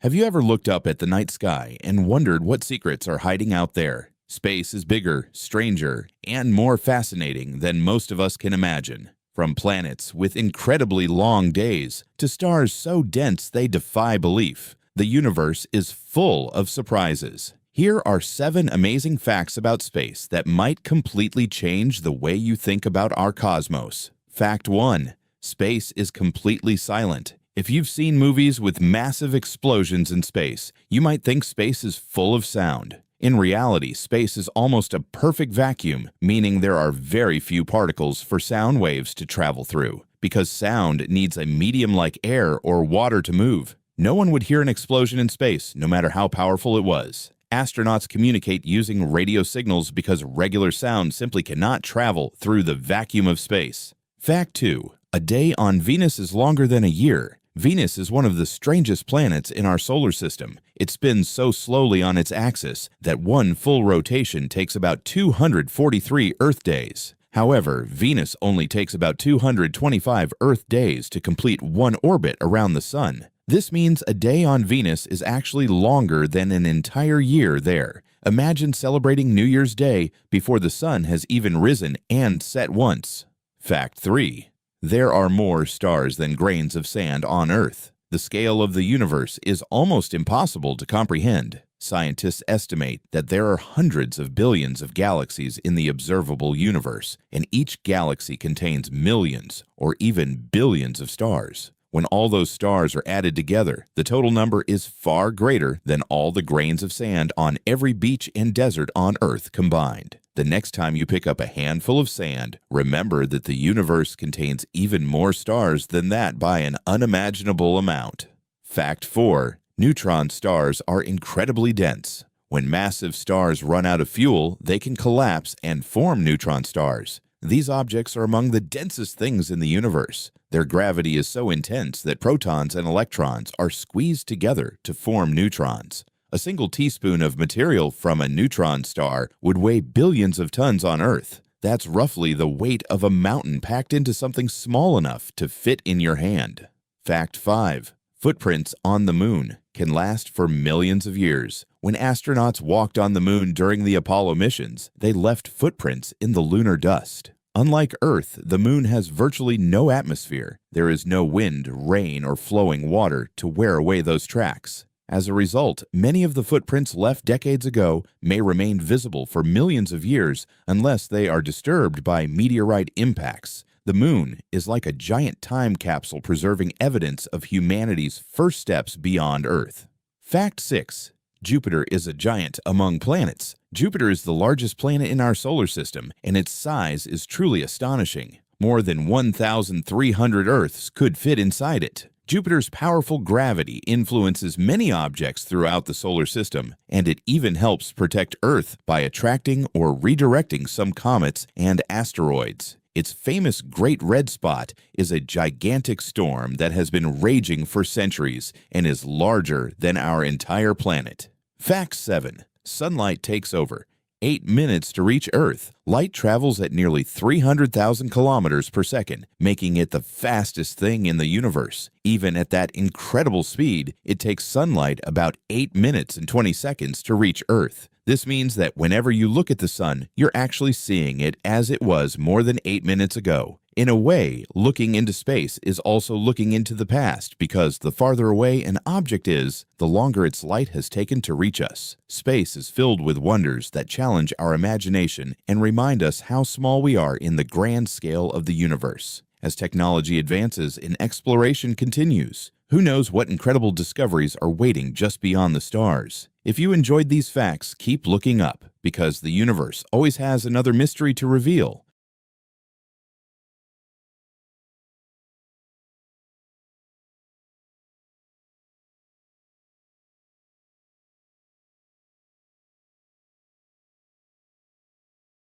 Have you ever looked up at the night sky and wondered what secrets are hiding out there? Space is bigger, stranger, and more fascinating than most of us can imagine. From planets with incredibly long days to stars so dense they defy belief, the universe is full of surprises. Here are 7 amazing facts about space that might completely change the way you think about our cosmos. Fact 1. Space is completely silent. If you've seen movies with massive explosions in space, you might think space is full of sound. In reality, space is almost a perfect vacuum, meaning there are very few particles for sound waves to travel through. Because sound needs a medium like air or water to move. No one would hear an explosion in space, no matter how powerful it was. Astronauts communicate using radio signals because regular sound simply cannot travel through the vacuum of space. Fact 2. A day on Venus is longer than a year. Venus is one of the strangest planets in our solar system. It spins so slowly on its axis that one full rotation takes about 243 Earth days. However, Venus only takes about 225 Earth days to complete one orbit around the Sun. This means a day on Venus is actually longer than an entire year there. Imagine celebrating New Year's Day before the sun has even risen and set once. Fact 3. There are more stars than grains of sand on Earth. The scale of the universe is almost impossible to comprehend. Scientists estimate that there are hundreds of billions of galaxies in the observable universe, and each galaxy contains millions or even billions of stars. When all those stars are added together, the total number is far greater than all the grains of sand on every beach and desert on Earth combined. The next time you pick up a handful of sand, remember that the universe contains even more stars than that by an unimaginable amount. Fact 4. Neutron stars are incredibly dense. When massive stars run out of fuel, they can collapse and form neutron stars. These objects are among the densest things in the universe. Their gravity is so intense that protons and electrons are squeezed together to form neutrons. A single teaspoon of material from a neutron star would weigh billions of tons on Earth. That's roughly the weight of a mountain packed into something small enough to fit in your hand. Fact 5. Footprints on the moon can last for millions of years. When astronauts walked on the moon during the Apollo missions, they left footprints in the lunar dust. Unlike Earth, the moon has virtually no atmosphere. There is no wind, rain, or flowing water to wear away those tracks. As a result, many of the footprints left decades ago may remain visible for millions of years unless they are disturbed by meteorite impacts. The moon is like a giant time capsule preserving evidence of humanity's first steps beyond Earth. Fact 6. Jupiter is a giant among planets. Jupiter is the largest planet in our solar system, and its size is truly astonishing. More than 1,300 Earths could fit inside it. Jupiter's powerful gravity influences many objects throughout the solar system, and it even helps protect Earth by attracting or redirecting some comets and asteroids. Its famous Great Red Spot is a gigantic storm that has been raging for centuries and is larger than our entire planet. Fact 7. Sunlight takes over 8 minutes to reach Earth. Light travels at nearly 300,000 kilometers per second, making it the fastest thing in the universe. Even at that incredible speed, it takes sunlight about 8 minutes and 20 seconds to reach Earth. This means that whenever you look at the sun, you're actually seeing it as it was more than 8 minutes ago. In a way, looking into space is also looking into the past because the farther away an object is, the longer its light has taken to reach us. Space is filled with wonders that challenge our imagination and remind us how small we are in the grand scale of the universe. As technology advances and exploration continues, who knows what incredible discoveries are waiting just beyond the stars? If you enjoyed these facts, keep looking up, because the universe always has another mystery to reveal.